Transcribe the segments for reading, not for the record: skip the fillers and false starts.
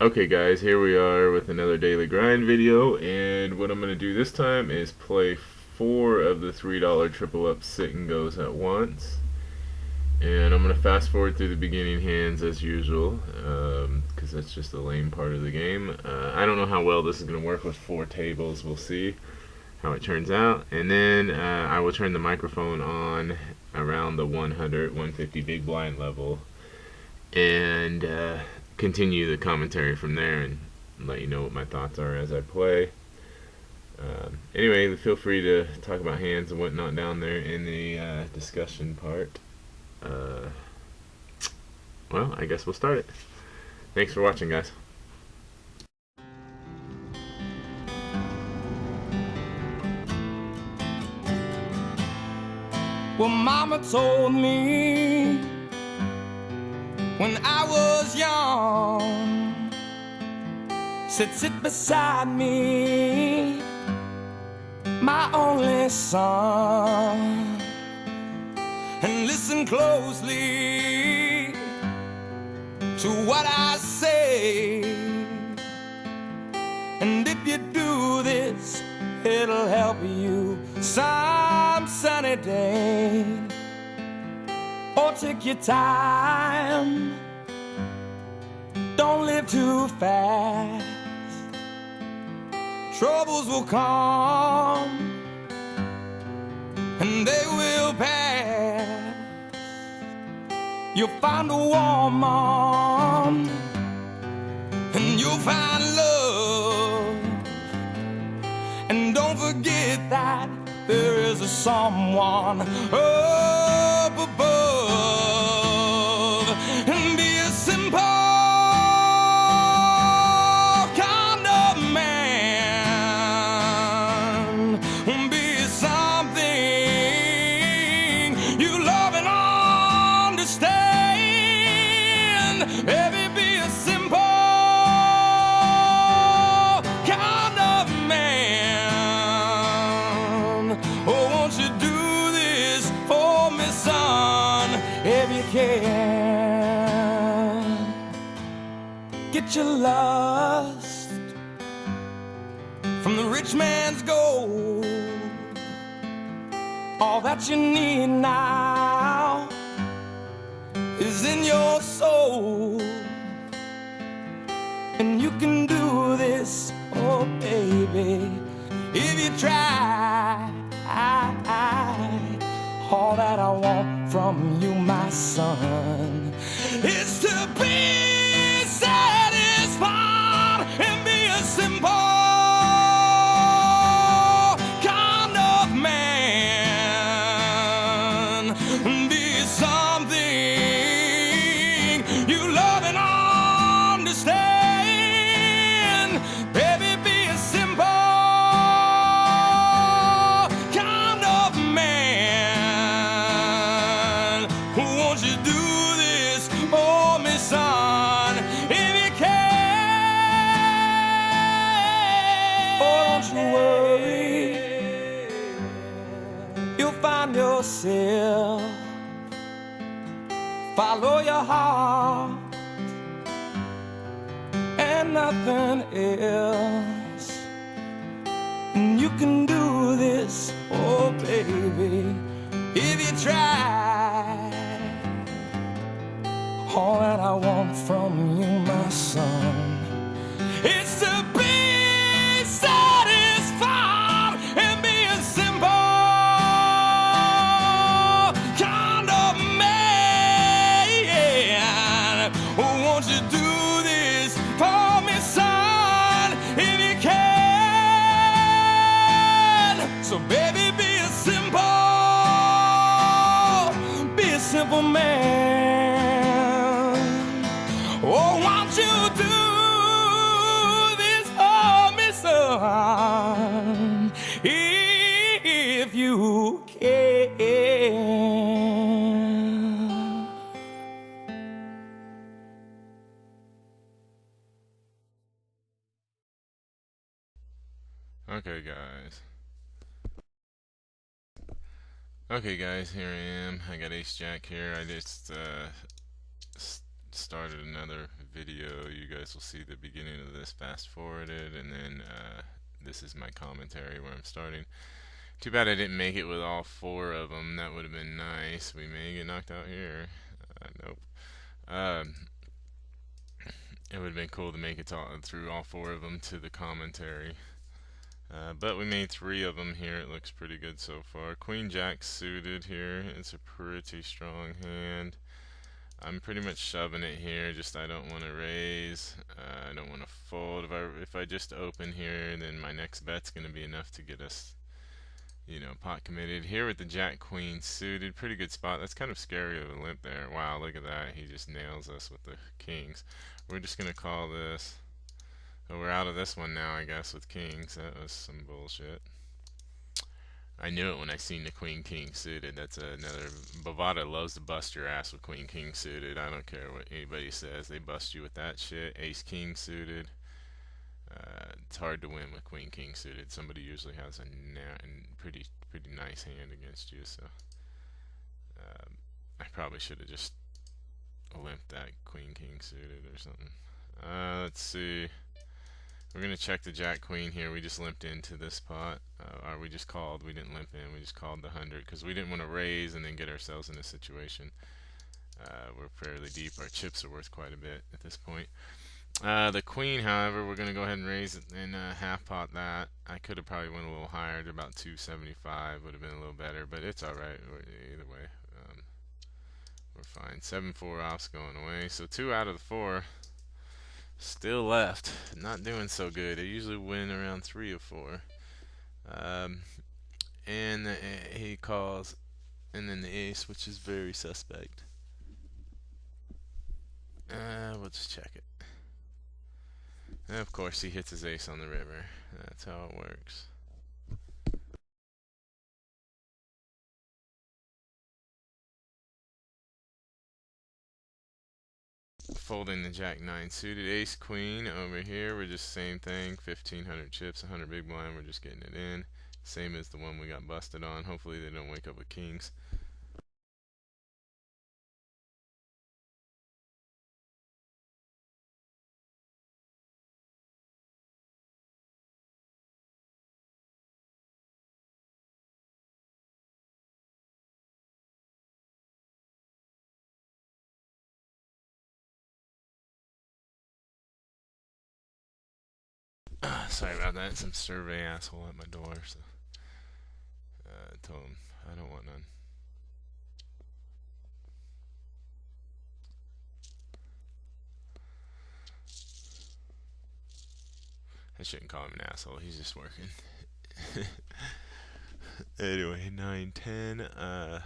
Okay guys, here we are with another daily grind video, and what I'm going to do this time is play 4 of the $3 triple up sit and goes at once. And I'm going to fast forward through the beginning hands as usual, because that's just the lame part of the game. I don't know how well this is going to work with 4 tables, we'll see how it turns out. And then I will turn the microphone on around the 100, 150 big blind level, and continue the commentary from there and let you know what my thoughts are as I play. Anyway, feel free to talk about hands and whatnot down there in the discussion part. Well, I guess we'll start it. Thanks for watching, guys. Well, Mama told me when I was young, said sit beside me, my only son, and listen closely to what I say. And if you do this, it'll help you some sunny day. Oh, take your time, don't live too fast. Troubles will come and they will pass. You'll find a warm arm and you'll find love. And don't forget that there is a someone up above. And be a simple kind of man. Be something you love and understand. Baby, be a simple kind of man. Oh, won't you do this for me, son, if you can? Get your lust from the rich man's gold. All that you need now is in your soul. And you can do this, oh baby, if you try. All that I want from you, my son, is to be satisfied and be a simple kind of man. Be something you love and understand. Baby, be a simple kind of man. Won't you do this for me, son, if you can? Oh, don't you worry, you'll find yourself. Follow your heart and nothing else. And you can do this, oh baby, if you try. All that I want from you, my son, is to be satisfied and be a simple kind of man. Oh, won't you do this for me, son, if you can? So baby, be a simple man. Oh, won't you do this for me, son, if you can? Okay, guys. Okay, guys, here I am. I got ace jack here. I just started another video. You guys will see the beginning of this fast forwarded, and then this is my commentary where I'm starting. Too bad I didn't make it with all four of them. That would have been nice. We may get knocked out here. Nope. Um, it would have been cool to make it through all four of them to the commentary. But we made three of them here. It looks pretty good so far. Queen Jack suited here. It's a pretty strong hand. I'm pretty much shoving it here. Just I don't want to raise. I don't want to fold. If I just open here, then my next bet's going to be enough to get us, pot committed. Here with the Jack Queen suited, pretty good spot. That's kind of scary of a limp there. Wow, look at that. He just nails us with the kings. We're just going to call this. Oh, we're out of this one now, I guess, with kings. That was some bullshit. I knew it when I seen the Queen King suited. That's another. Bovada loves to bust your ass with Queen King suited. I don't care what anybody says. They bust you with that shit. Ace King suited. It's hard to win with Queen King suited. Somebody usually has a pretty nice hand against you. So I probably should have just limped that Queen King suited or something. Let's see. We're going to check the Jack Queen here. We just limped into this pot. Or we just called. We didn't limp in. We just called the 100 because we didn't want to raise and then get ourselves in a situation. We're fairly deep. Our chips are worth quite a bit at this point. The Queen, however, we're going to go ahead and raise it and half pot that. I could have probably went a little higher to about 275. Would have been a little better, but it's alright. Either way. We're fine. 7-4 off's going away. So 2 out of the 4. Still left. Not doing so good. I usually win around 3 of 4. And he calls, and then the ace, which is very suspect. We'll just check it. And of course, he hits his ace on the river. That's how it works. Folding the Jack 9 suited, ace queen over here. We're just same thing, 1500 chips, 100 big blind. We're just getting it in, same as the one we got busted on. Hopefully they don't wake up with kings. Sorry about that. Some survey asshole at my door. So I told him I don't want none. I shouldn't call him an asshole. He's just working. Anyway, 9-10.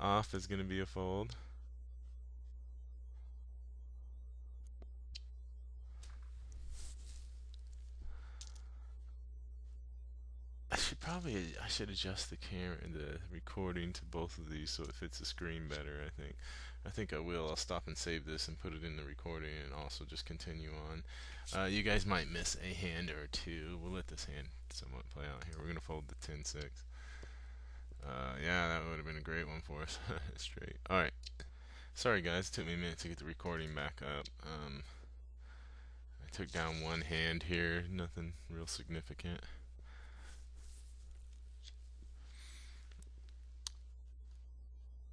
Off is gonna be a fold. I should adjust the camera and the recording to both of these so it fits the screen better. I think I will. I'll stop and save this and put it in the recording and also just continue on. You guys might miss a hand or two. We'll let this hand somewhat play out here. We're gonna fold the 10-6. Yeah, that would have been a great one for us. Straight. All right. Sorry guys, it took me a minute to get the recording back up. I took down one hand here. Nothing real significant.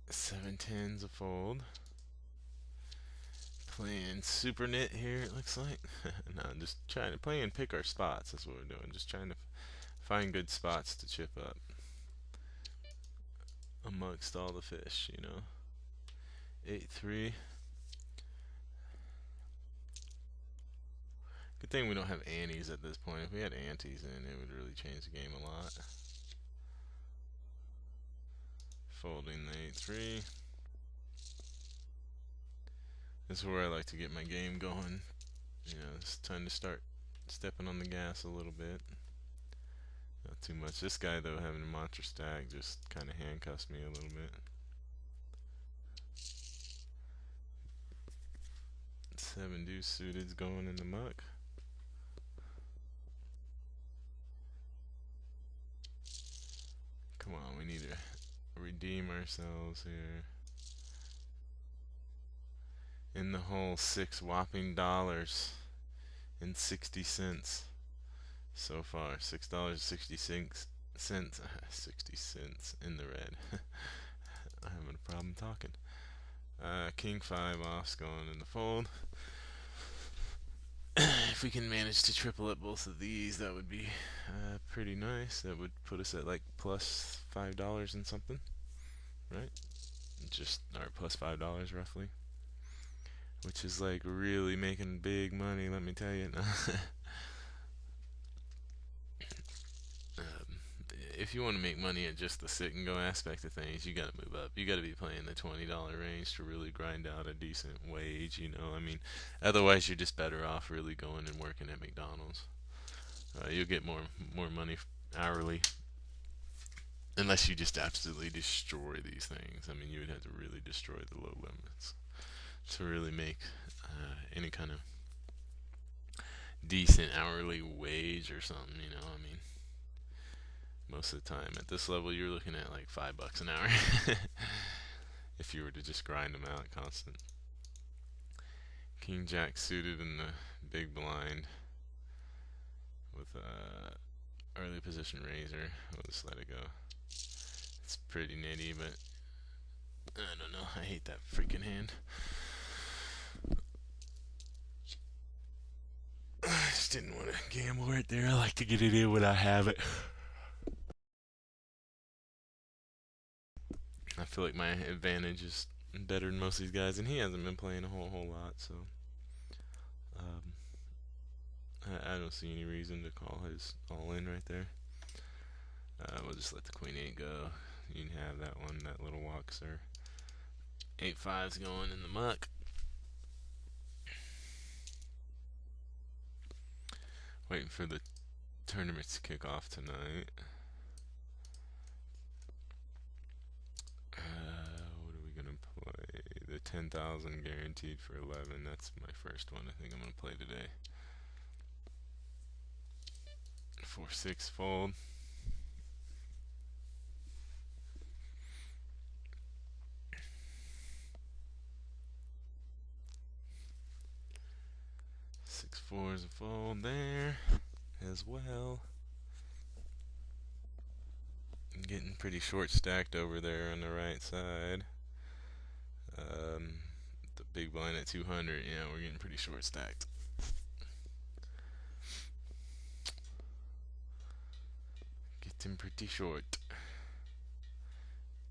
7-10's a fold. Playing super knit here, it looks like. No, just trying to play and pick our spots. That's what we're doing. Just trying to find good spots to chip up amongst all the fish, 8-3. Good thing we don't have antes at this point. If we had antes in, it would really change the game a lot. Folding the 8-3. This is where I like to get my game going. It's time to start stepping on the gas a little bit. Not too much. This guy, though, having a monster stack just kind of handcuffs me a little bit. 7 deuce suited's going in the muck. Come on, we need to redeem ourselves here. in the hole, $6 whopping and 60 cents so far. $6.66, 60 cents in the red. I'm having a problem talking. King 5 offs going in the fold. If we can manage to triple up both of these, that would be pretty nice. That would put us at like plus $5 and something, right? Just or plus $5 roughly, which is like really making big money. Let me tell you. If you want to make money at just the sit and go aspect of things, you got to move up. You got to be playing the $20 range to really grind out a decent wage. I mean, otherwise you're just better off really going and working at McDonald's. You'll get more money hourly, unless you just absolutely destroy these things. I mean, you would have to really destroy the low limits to really make any kind of decent hourly wage or something. I mean, most of the time at this level, you're looking at like $5 an hour if you were to just grind them out constant. King Jack suited in the big blind with early position raiser. We'll just let it go. It's pretty nitty, but I don't know. I hate that freaking hand. I just didn't want to gamble right there. I like to get it in when I have it. I feel like my advantage is better than most of these guys, and he hasn't been playing a whole lot, so um, I don't see any reason to call his all in right there. We'll just let the queen 8 go. You can have that one, that little walk, sir. 8-5's going in the muck. Waiting for the tournaments to kick off tonight. What are we gonna play? The 10,000 guaranteed for 11. That's my first one. I think I'm gonna play today. 4-6 fold. Six four is a fold there as well. I'm getting pretty short stacked over there on the right side. The big blind at 200. Yeah, we're getting pretty short stacked. Getting pretty short.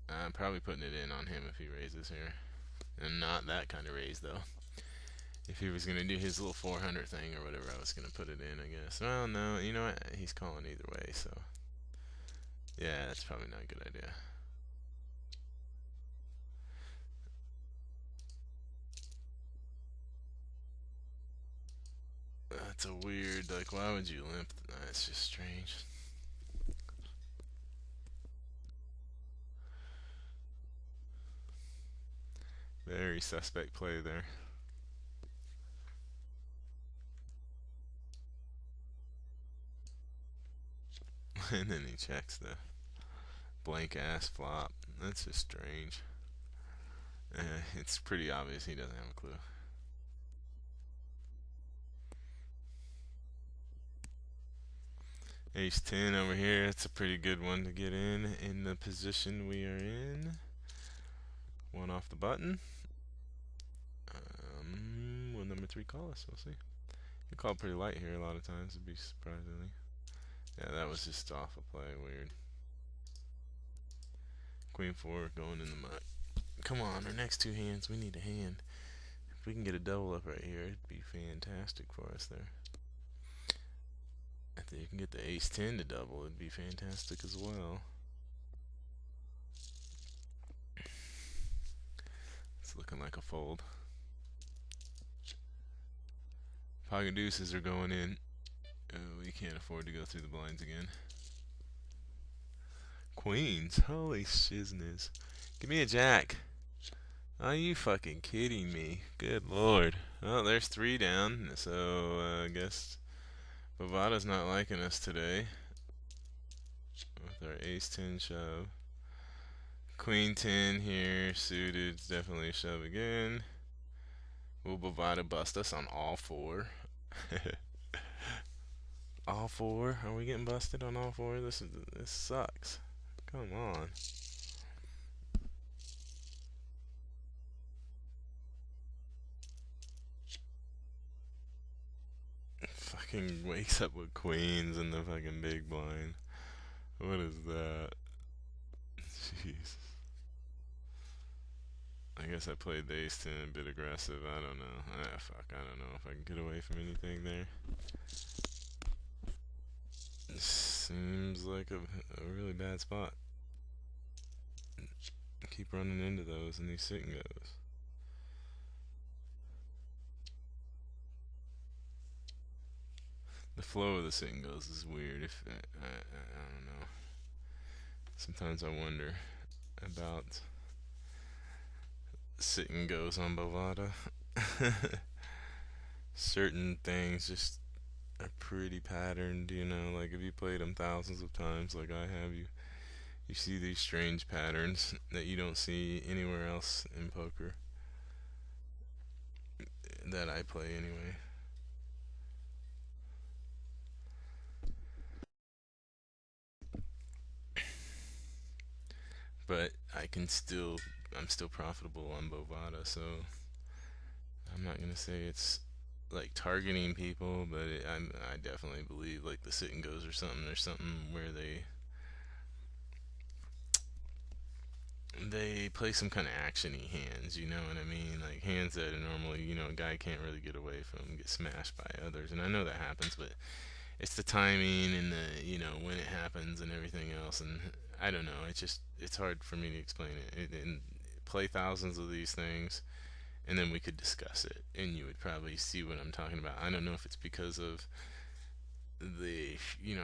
I'm probably putting it in on him if he raises here. And not that kind of raise, though. If he was going to do his little 400 thing or whatever, I was going to put it in, I guess. Well, no, you know what? He's calling either way, so. Yeah, that's probably not a good idea. That's a weird, like, why would you limp? That's just strange. Very suspect play there. And then he checks the blank ass flop. That's just strange. It's pretty obvious he doesn't have a clue. Ace 10 over here. That's a pretty good one to get in the position we are in. One off the button. Will number 3 call us? We'll see. He called pretty light here a lot of times. It'd be surprisingly. Yeah, that was just off a play. Weird. Queen 4 going in the muck. Come on, our next two hands, we need a hand. If we can get a double up right here, it'd be fantastic for us there. If you can get the ace 10 to double, it'd be fantastic as well. It's looking like a fold. Pocket deuces are going in. We can't afford to go through the blinds again. Queens, holy shizness. Give me a jack. Are you fucking kidding me? Good lord. Oh, there's 3 down. So I guess Bovada's not liking us today. With our ace 10 shove. Queen 10 here, suited, definitely shove again. Will Bovada bust us on all four? All four? Are we getting busted on all four? This sucks. Come on. Fucking wakes up with queens in the fucking big blind. What is that? Jeez. I guess I played the ace 10 a bit aggressive. I don't know. Ah, fuck. I don't know if I can get away from anything there. Seems like a really bad spot. Keep running into those and these sit and goes. The flow of the sit and goes is weird. If I don't know. Sometimes I wonder about sit and goes on Bovada. Certain things just are pretty patterned, you know. Like if you played them thousands of times, like I have, you see these strange patterns that you don't see anywhere else in poker that I play anyway. But I'm still profitable on Bovada, so I'm not gonna say it's like targeting people, but I definitely believe like the sit and goes or something. There's something where they play some kind of actiony hands. You know what I mean? Like hands that are normally a guy can't really get away from, get smashed by others. And I know that happens, but it's the timing and the when it happens and everything else. And I don't know. It's hard for me to explain and play thousands of these things and then we could discuss it and you would probably see what I'm talking about. I don't know if it's because of the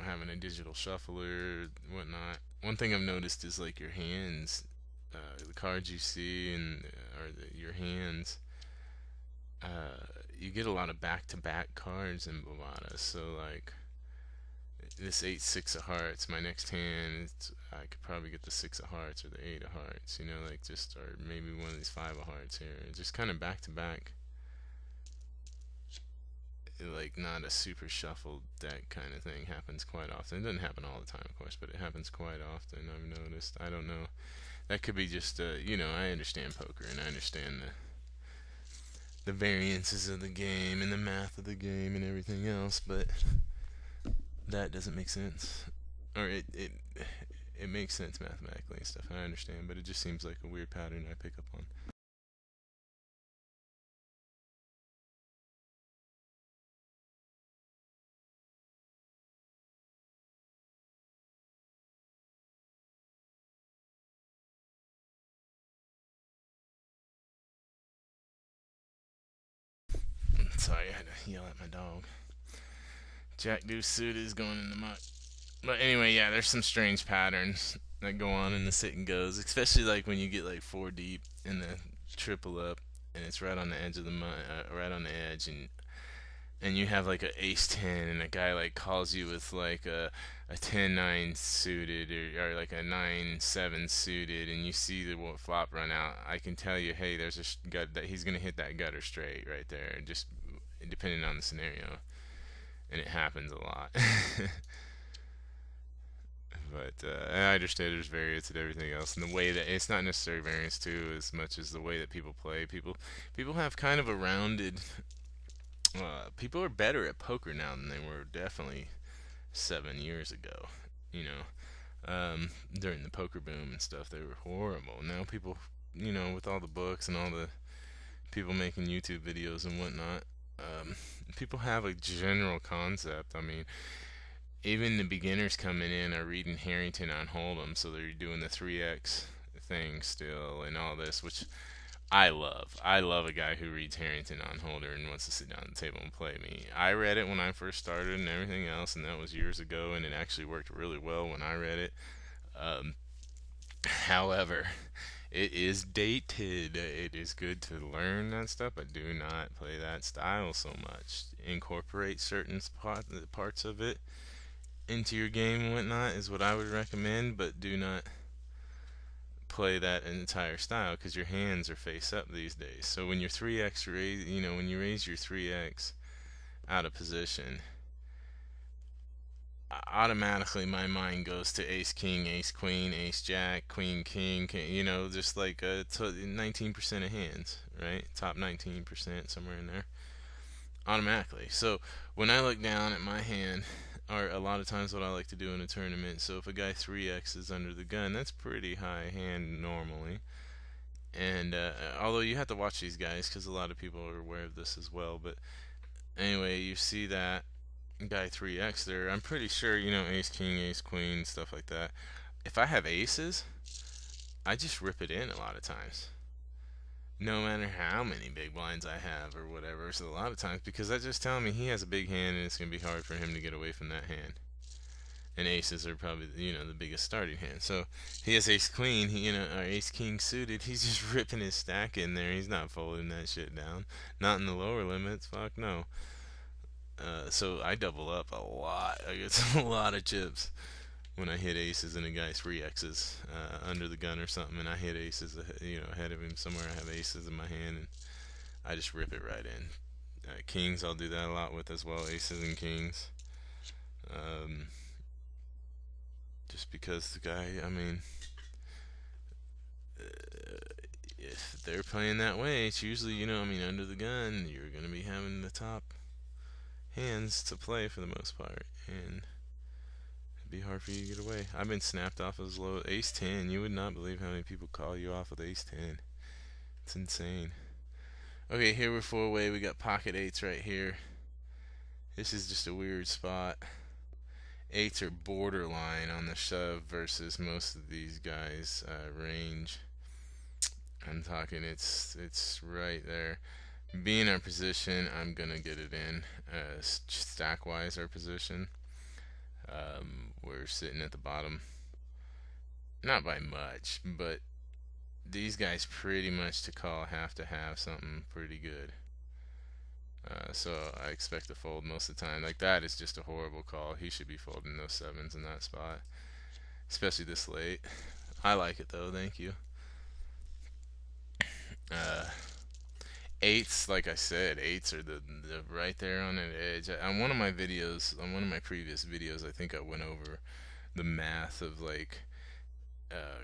having a digital shuffler whatnot. One thing I've noticed is like your hands, the cards you see and your hands, you get a lot of back-to-back cards in Bovada. So like this 8-6 of hearts, my next hand, I could probably get the 6 of hearts or the 8 of hearts, like just, or maybe one of these 5 of hearts here. Just kind of back to back, like not a super shuffled deck kind of thing happens quite often. It doesn't happen all the time, of course, but it happens quite often. I've noticed. I don't know. That could be just, I understand poker and I understand the variances of the game and the math of the game and everything else, but that doesn't make sense. Or it makes sense mathematically and stuff. I understand, but it just seems like a weird pattern I pick up on. Sorry, I had to yell at my dog. Jack Deuce suited is going in the muck. But anyway, yeah, there's some strange patterns that go on in the sit and goes, especially like when you get like four deep in the triple up, and it's right on the edge of the right on the edge, and you have like a ace 10 and a guy like calls you with like a 10-9 suited or like a 9-7 suited and you see the flop run out. I can tell you, hey, there's a gut that he's gonna hit that gutter straight right there, just depending on the scenario, and it happens a lot. But I understand there's variance and everything else, and the way that it's not necessarily variance too, as much as the way that people play. People have kind of a rounded. People are better at poker now than they were definitely 7 years ago. You during the poker boom and stuff, they were horrible. Now people, with all the books and all the people making YouTube videos and whatnot, people have a general concept. I mean, even the beginners coming in are reading Harrington on Hold'em, so they're doing the 3x thing still and all this, which I love. I love a guy who reads Harrington on Holder and wants to sit down at the table and play me. I read it when I first started and everything else, and that was years ago, and it actually worked really well when I read it. Um, However, it is dated. It is good to learn that stuff, but do not play that style so much. Incorporate certain parts of it into your game and whatnot is what I would recommend, but do not play that entire style because your hands are face up these days. So when your 3x raise, when you raise your 3x out of position, automatically my mind goes to ace king, ace queen, ace jack, queen king, just like 19% of hands, right? Top 19%, somewhere in there, automatically. So when I look down at my hand, or a lot of times what I like to do in a tournament, so if a guy 3x is under the gun, that's pretty high hand normally. And although you have to watch these guys because a lot of people are aware of this as well, but anyway, you see that guy 3x there. I'm pretty sure, ace king, ace queen, stuff like that. If I have aces, I just rip it in a lot of times, no matter how many big blinds I have or whatever. So a lot of times, because that's just telling me he has a big hand and it's going to be hard for him to get away from that hand. And aces are probably, the biggest starting hand. So he has ace queen, or ace king suited. He's just ripping his stack in there. He's not folding that shit down. Not in the lower limits. Fuck no. So I double up a lot. I get a lot of chips when I hit aces and a guy 3x's under the gun or something, and I hit aces, ahead of him somewhere. I have aces in my hand, and I just rip it right in. Kings, I'll do that a lot with as well. Aces and kings. Just because the guy, if they're playing that way, it's usually, under the gun, you're going to be having the top hands to play for the most part, and it'd be hard for you to get away. I've been snapped off as low as ace 10. You would not believe how many people call you off with ace 10. It's insane. Okay, here we're four way. We got pocket eights right here. This is just a weird spot. Eights are borderline on the shove versus most of these guys' range. I'm talking, it's right there. Being our position, I'm gonna get it in. Stack wise, our position. We're sitting at the bottom, not by much, but these guys pretty much to call have to have something pretty good. So I expect to fold most of the time. Like, that is just a horrible call. He should be folding those sevens in that spot, especially this late. I like it though. Thank you. Eights, like I said, eights are the right there on that edge. On one of my videos, on one of my previous videos, I think I went over the math of like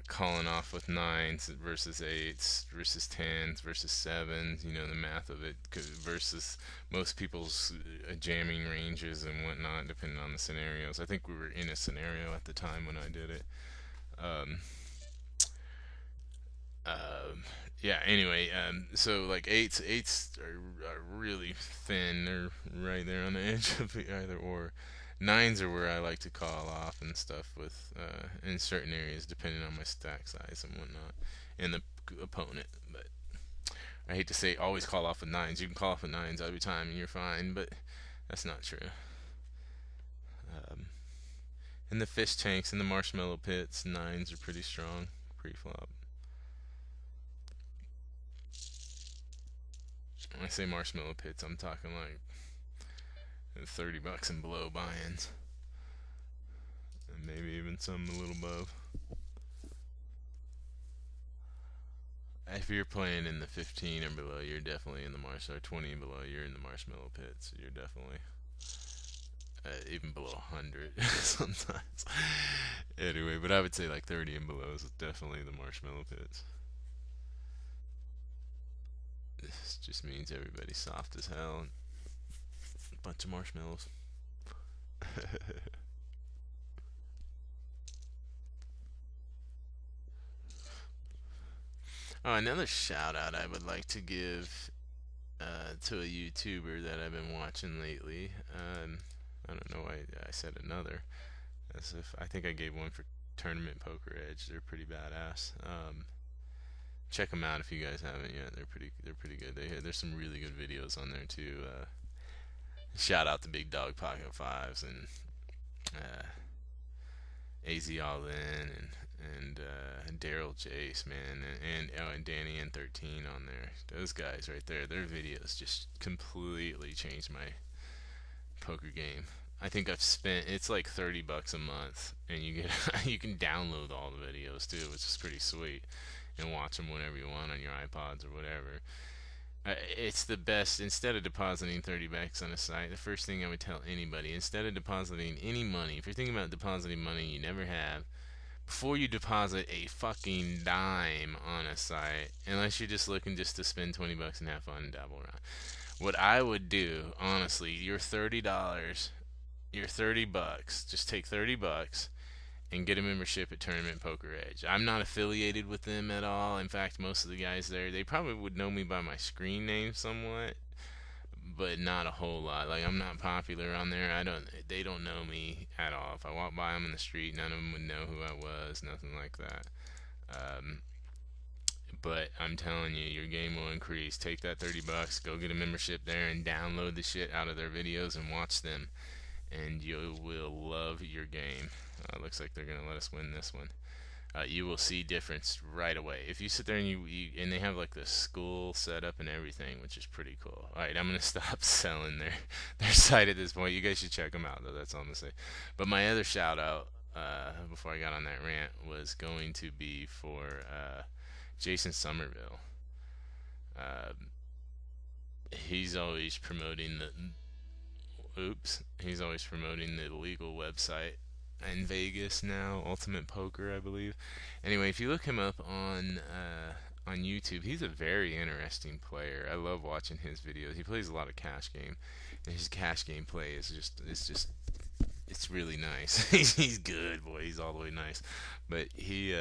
calling off with nines versus eights versus tens versus sevens. The math of it versus most people's jamming ranges and whatnot, depending on the scenarios. I think we were in a scenario at the time when I did it. Um, yeah, anyway, so like eights are really thin. They're right there on the edge of either or. Nines are where I like to call off and stuff with in certain areas, depending on my stack size and whatnot, and the opponent. But I hate to say always call off with nines. You can call off with nines every time and you're fine, but that's not true. In the fish tanks and the marshmallow pits, nines are pretty strong pre-flop. When I say marshmallow pits, I'm talking like $30 and below buy-ins, and maybe even some a little above. If you're playing in the 15 or below, you're definitely in the or 20 and below, you're in the marshmallow pits. You're definitely even below 100 sometimes. Anyway, but I would say like 30 and below is definitely the marshmallow pits. This just means everybody's soft as hell and a bunch of marshmallows. Oh, another shout out I would like to give to a YouTuber that I've been watching lately. I don't know why I said another. As if I think I gave one for Tournament Poker Edge. They're pretty badass. Check them out if you guys haven't yet. They're pretty good. There's some really good videos on there too. Shout out to Big Dog Pocket Fives and AZ All In and Daryl Jace, man, and Danny N13 on there. Those guys right there, their videos just completely changed my poker game. I think I've spent, it's like $30 a month, and you get you can download all the videos too, which is pretty sweet, and watch them whenever you want on your iPods or whatever. It's the best. Instead of depositing $30 on a site, the first thing I would tell anybody, instead of depositing any money, if you're thinking about depositing money you never have, before you deposit a fucking dime on a site, unless you're just looking just to spend $20 and have fun and dabble around, what I would do, honestly, your $30, just take $30 and get a membership at Tournament Poker Edge. I'm not affiliated with them at all. In fact, most of the guys there, they probably would know me by my screen name somewhat, but not a whole lot. Like, I'm not popular on there. They don't know me at all. If I walk by them in the street, none of them would know who I was, nothing like that. Um, but I'm telling you, your game will increase. Take that $30, go get a membership there, and download the shit out of their videos and watch them, and you will love your game. Looks like they're gonna let us win this one. You will see difference right away if you sit there and and they have like the school set up and everything, which is pretty cool. All right, I'm gonna stop selling their site at this point. You guys should check them out though. That's all I'm gonna say. But my other shout out before I got on that rant was going to be for Jason Somerville. Uh, he's always promoting the he's always promoting the legal website in Vegas now, Ultimate Poker, I believe. Anyway, if you look him up on YouTube, he's a very interesting player. I love watching his videos. He plays a lot of cash game, and his cash game play is it's really nice. He's good, boy. He's all the way nice, but he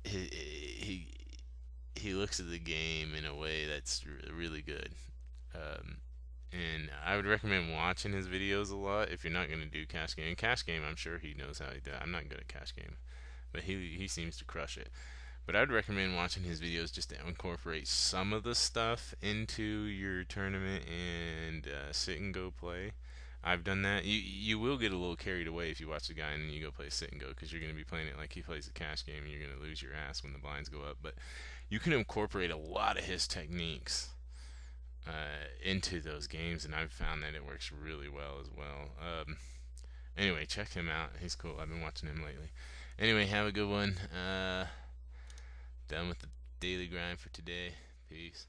he looks at the game in a way that's really good. Um, and I would recommend watching his videos a lot if you're not going to do cash game. Cash game, I'm sure he knows how to do it. I'm not good at cash game, but he seems to crush it. But I'd recommend watching his videos just to incorporate some of the stuff into your tournament and sit and go play. I've done that. You will get a little carried away if you watch the guy and then you go play sit and go because you're going to be playing it like he plays a cash game and you're going to lose your ass when the blinds go up. But you can incorporate a lot of his techniques into those games, and I've found that it works really well as well. Anyway, check him out. He's cool. I've been watching him lately. Anyway, have a good one. Done with the daily grind for today. Peace.